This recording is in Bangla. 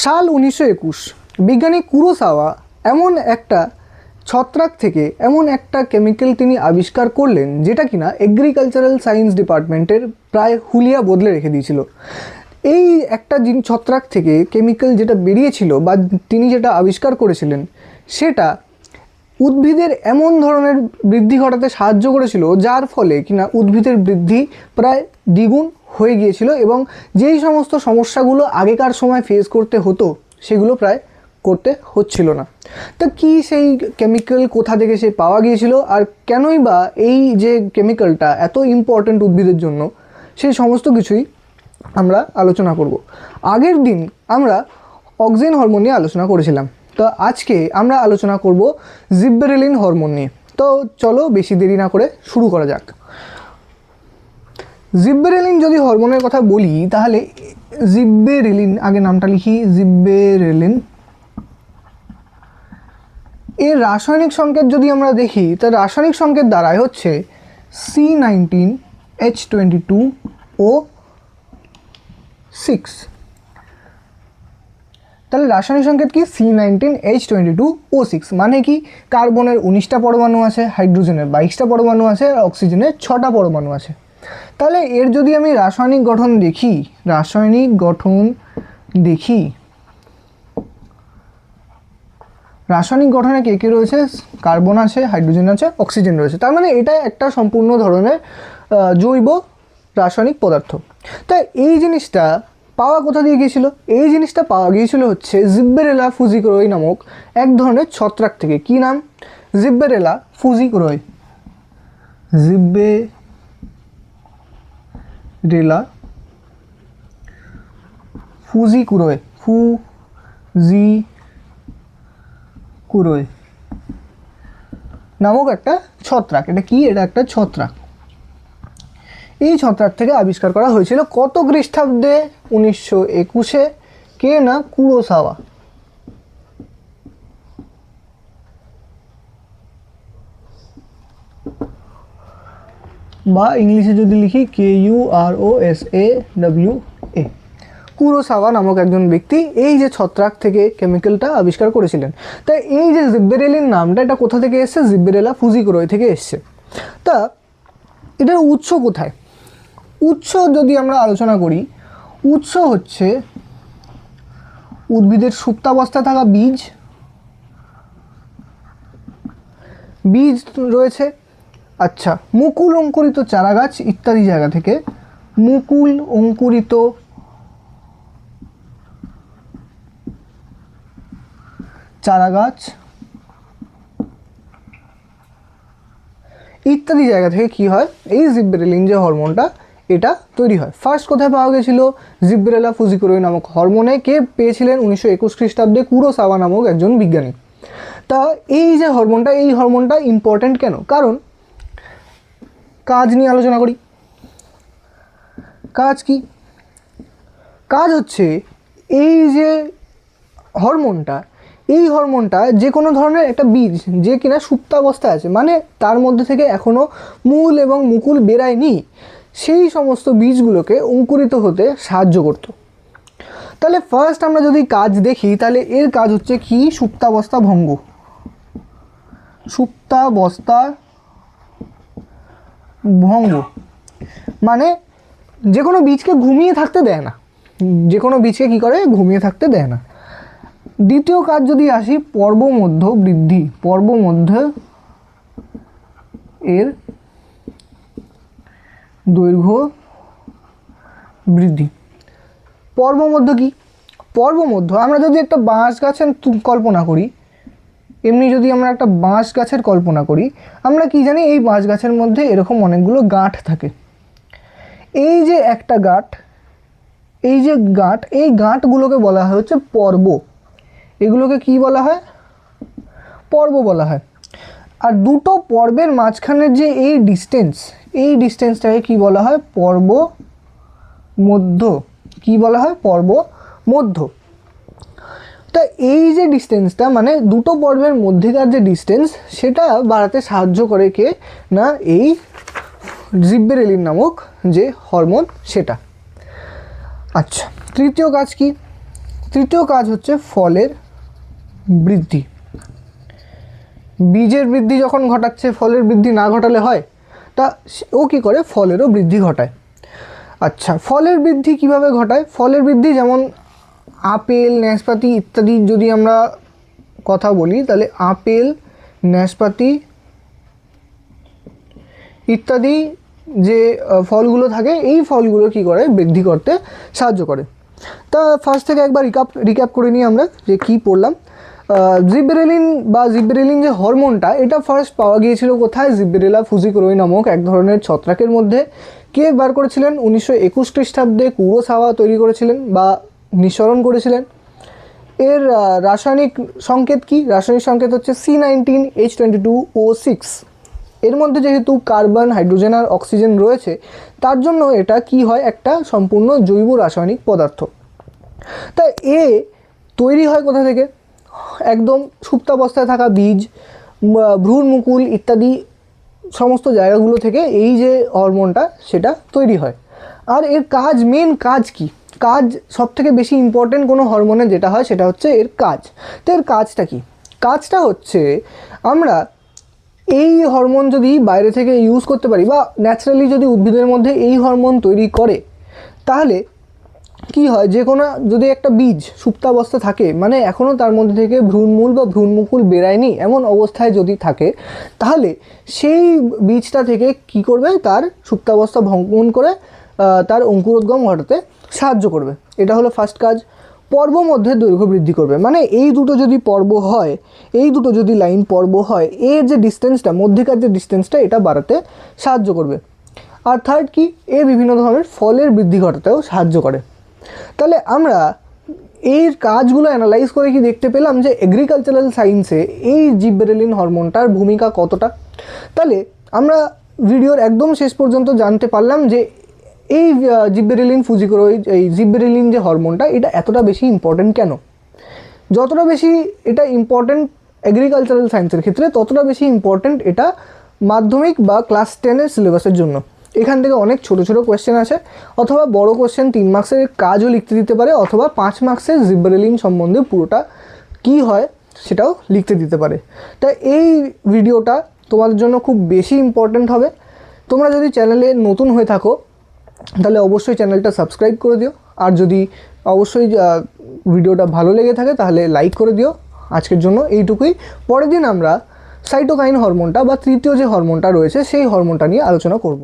সাল 1921 বিজ্ঞানী কুরোসাওয়া এমন একটা ছত্রাক থেকে এমন একটা কেমিক্যাল তিনি আবিষ্কার করলেন যেটা কিনা এগ্রিকালচারাল সায়েন্স ডিপার্টমেন্টের প্রায় হুলিয়া বদলে রেখে দিয়েছিল। এই একটা ছত্রাক থেকে কেমিক্যাল যেটা বেরিয়েছিল বা তিনি যেটা আবিষ্কার করেছিলেন সেটা উদ্ভিদের এমন ধরনের বৃদ্ধি ঘটাতে সাহায্য করেছিল যার ফলে কিনা উদ্ভিদের বৃদ্ধি প্রায় দ্বিগুণ হয়ে গিয়েছিল এবং যেই সমস্ত সমস্যাগুলো আগেকার সময় ফেস করতে হতো সেগুলো প্রায় করতে হচ্ছিল না। তা কি সেই কেমিক্যাল কোথা থেকে সে পাওয়া গিয়েছিল আর কেনই বা এই যে কেমিক্যালটা এত ইম্পর্ট্যান্ট উদ্ভিদের জন্য সেই সমস্ত কিছুই আমরা আলোচনা করব। আগের দিন আমরা অক্সিন হরমোন নিয়ে আলোচনা করেছিলাম, তো আজকে আমরা আলোচনা করব জিব্বেরেলিন হরমোন নিয়ে। তো চলো বেশি দেরি না করে শুরু করা যাক। জিব্বেরেলিন যদি হরমোনের কথা বলি তাহলে জিব্বেরেলিন, আগে নামটা লিখি, জিব্বেরেলিন এর রাসায়নিক সংকেত যদি আমরা দেখি তার রাসায়নিক সংকেত দাঁড়ায় হচ্ছে C19H22O6। তাহলে রাসায়নিক সংকেত কি? C19H22O6 মানে কি? কার্বনের 19টা পরমাণু আছে, হাইড্রোজেনের 22টা পরমাণু আছে আর অক্সিজেনের 6টা পরমাণু আছে। তাহলে এর যদি আমি রাসায়নিক গঠন দেখি রাসায়নিক গঠনে কে কে রয়েছে? কার্বন আছে, হাইড্রোজেন আছে, অক্সিজেন রয়েছে। তার মানে এটা একটা সম্পূর্ণ ধরনের জৈব রাসায়নিক পদার্থ। তাই এই জিনিসটা পাওয়া কোথা দিয়ে গিয়েছিল? এই জিনিসটা পাওয়া গিয়েছিল হচ্ছে জিব্বেরেলা ফুজিকুরোই নামক এক ধরনের ছত্রাক থেকে। কি নাম? জিব্বেরেলা ফুজিকুরোই। জিব্বেরেলা ফুজিকুরোই নামক একটা ছত্রাক। এটা কি? এটা একটা ছত্রাক। এই ছত্রাক থেকে আবিষ্কার করা হয়েছিল কত খ্রিস্টাব্দে? 1921-এ। কে না? কুরোসাওয়া। বা ইংলিশে যদি লিখি KUROSAWA, কুরোসাওয়া নামক একজন ব্যক্তি এই যে ছত্রাক থেকে কেমিক্যালটা আবিষ্কার করেছিলেন। তাই এই যে জিব্বেরেলিন নামটা এটা কোথা থেকে এসছে? জিব্বেরেলা ফুজিকুরোই থেকে এসছে। তা এটার উৎস কোথায়? উৎস যদি আমরা আলোচনা করি, উৎস হচ্ছে উদ্ভিদের সুপ্তাবস্থায় থাকা বীজ রয়েছে। আচ্ছা, মুকুল অঙ্কুরিত চারাগাছ ইত্যাদি জায়গা থেকে মুকুল অঙ্কুরিত চারাগাছ ইত্যাদি জায়গা থেকে কি হয়? এই জিব্বেরেলিন যে হরমোনটা এটা তৈরি হয়। ফার্স্ট কোথায় পাওয়া গেছিল? জিব্বেরেলা ফুজিকুরোই নামক হরমোনে। কে পেয়েছিলেন? 1921 খ্রিস্টাব্দে কুরোসাওয়া নামক একজন বিজ্ঞানী। তা এই যে হরমোনটা, এই হরমোনটা ইম্পর্ট্যান্ট কেন? কারণ কাজ নিয়ে আলোচনা করি। কাজ কি? কাজ হচ্ছে এই যে হরমোনটা, এই হরমোনটা যে কোনো ধরনের একটা বীজ যে কিনা সুপ্তাবস্থায় আছে, মানে তার মধ্যে থেকে এখনও মূল এবং মুকুল বেরায়নি, সেই সমস্ত বীজগুলোকে অঙ্কুরিত হতে সাহায্য করত। তাহলে ফার্স্ট আমরা যদি কাজ দেখি তাহলে এর কাজ হচ্ছে কি? সুপ্তাবস্থা ভঙ্গ। সুপ্তাবস্থা ভঙ্গ মানে যে কোনো বীজকে ঘুমিয়ে থাকতে দেয় না। যে কোনো বীজকে কী করে? ঘুমিয়ে থাকতে দেয় না। দ্বিতীয় কাজ যদি আসি, পর্বমধ্য বৃদ্ধি। পর্বমধ্য এর দৈর্ঘ্য বৃদ্ধি। পর্বমধ্য কি? পর্বমধ্য আমরা যদি একটা বাঁশ গাছের কল্পনা করি, এমনি যদি আমরা একটা বাঁশ গাছের কল্পনা করি, আমরা কি জানি? এই বাঁশ গাছের মধ্যে এরকম অনেকগুলো গাঁট থাকে। এই যে একটা গাঁট, এই যে গাঁট, এই গাঁটগুলোকে বলা হয় হচ্ছে পর্ব। এগুলোকে কি বলা হয়? পর্ব বলা হয়। আর দুটো পর্বের মাঝখানের যে এই ডিস্টেন্সটাকে কি বলা হয়? পর্ব মধ্য। কি বলা হয়? পর্ব মধ্য। তা এই যে ডিস্টেন্সটা, মানে দুটো পর্বের মধ্যেকার যে ডিস্টেন্স, সেটা বাড়াতে সাহায্য করে কে না? এই জিব্বেরেলিন নামক যে হরমোন সেটা। আচ্ছা, তৃতীয় কাজ কি? তৃতীয় কাজ হচ্ছে ফলের বৃদ্ধি। বীজের বৃদ্ধি যখন ঘটাচ্ছে, ফলের বৃদ্ধি না ঘটালে হয়? তা ও কী করে, ফলেরও বৃদ্ধি ঘটায়। আচ্ছা, ফলের বৃদ্ধি কিভাবে ঘটায়? ফলের বৃদ্ধি যেমন আপেল, নাশপাতি ইত্যাদি যদি আমরা কথা বলি, তাহলে আপেল, নাশপাতি ইত্যাদি যে ফলগুলো থাকে, এই ফলগুলো কী করে, বৃদ্ধি করতে সাহায্য করে। তা ফার্স্ট থেকে একবার রিক্যাপ করে নিই আমরা যে কী পড়লাম। জিব্রেলিন যে হরমোনটা, এটা ফার্স্ট পাওয়া গিয়েছিল কোথায়? জিব্রেলা ফুজিকুরোই নামক এক ধরনের ছত্রাকের মধ্যে। কে বার করেছিলেন? 1921 খ্রিস্টাব্দে কুরোসাওয়া তৈরি করেছিলেন বা নিঃসরণ করেছিলেন। এর রাসায়নিক সংকেত কি? রাসায়নিক সংকেত হচ্ছে C19H22O6। এর মধ্যে যেহেতু কার্বন, হাইড্রোজেন আর অক্সিজেন রয়েছে, তার জন্য এটা কি হয়, একটা সম্পূর্ণ জৈব রাসায়নিক পদার্থ। তা এ তৈরি হয় কোথা থেকে? একদম সুপ্তাবস্থায় থাকা বীজ, ভ্রূণ মুকুল ইত্যাদি সমস্ত জায়গাগুলো থেকে এই যে হরমোনটা, সেটা তৈরি হয়। আর এর কাজ, মেন কাজ কি? কাজ সবথেকে বেশি ইম্পর্টেন্ট কোনো হরমোনের যেটা হয় সেটা হচ্ছে এর কাজ। তো এর কাজটা কি? কাজটা হচ্ছে আমরা এই হরমোন যদি বাইরে থেকে ইউজ করতে পারি বা ন্যাচারালি যদি উদ্ভিদের মধ্যে এই হরমোন তৈরি করে, তাহলে কি হয়, যে কোনো যদি একটা বীজ সুপ্তাবস্থা থাকে, মানে এখনও তার মধ্যে থেকে ভ্রূণমূল বা ভ্রূণমুকুল বেরায়নি এমন অবস্থায় যদি থাকে, তাহলে সেই বীজটা থেকে কি করবে, তার সুপ্তাবস্থা ভঙ্গন করে তার অঙ্কুরোদ্গম ঘটাতে সাহায্য করবে। এটা হলো ফার্স্ট কাজ। পর্ব মধ্যে দৈর্ঘ্য বৃদ্ধি করবে, মানে এই দুটো যদি পর্ব হয়, এই দুটো যদি লাইন পর্ব হয়, এর যে ডিস্টেন্সটা, মধ্যেকার যে ডিস্টেন্সটা, এটা বাড়াতে সাহায্য করবে। আর থার্ড কি, এ বিভিন্ন ধরনের ফলের বৃদ্ধি ঘটাতেও সাহায্য করে। তাহলে আমরা এর কাজগুলো অ্যানালাইজ করে কি দেখতে পেলাম যে এগ্রিকালচারাল সায়েন্সে এই জিব্রেলিন হরমোনটার ভূমিকা কতটা। তাহলে আমরা ভিডিওর একদম শেষ পর্যন্ত জানতে পারলাম যে এই জিব্রেলিন ফুজিকুরোই, এই জিব্রেলিন যে হরমোনটা, এটা এতটা বেশি ইম্পর্টেন্ট কেন। যতটা বেশি এটা ইম্পর্টেন্ট এগ্রিকালচারাল সায়েন্সের ক্ষেত্রে, ততটা বেশি ইম্পর্টেন্ট এটা মাধ্যমিক বা ক্লাস 10-এর সিলেবাসের জন্য। এখান থেকে অনেক ছোট ছোট কোয়েশ্চেন আসে, অথবা বড় কোয়েশ্চেন 3 মার্কসের কাজও লিখতে দিতে পারে, অথবা 5 মার্কসের জিব্রেলিন সম্বন্ধে পুরোটা কি হয় সেটাও লিখতে দিতে পারে। তাই এই ভিডিওটা তোমাদের জন্য খুব বেশি ইম্পর্ট্যান্ট হবে। তোমরা যদি চ্যানেলে নতুন হয়ে থাকো, তাহলে অবশ্যই চ্যানেলটা সাবস্ক্রাইব করে দিও। আর যদি অবশ্যই ভিডিওটা ভালো লেগে থাকে, তাহলে লাইক করে দিও। আজকের জন্য এইটুকুই। পরের দিন আমরা সাইটোকাইন হরমোনটা বা তৃতীয় যে হরমোনটা রয়েছে, সেই হরমোনটা নিয়ে আলোচনা করব।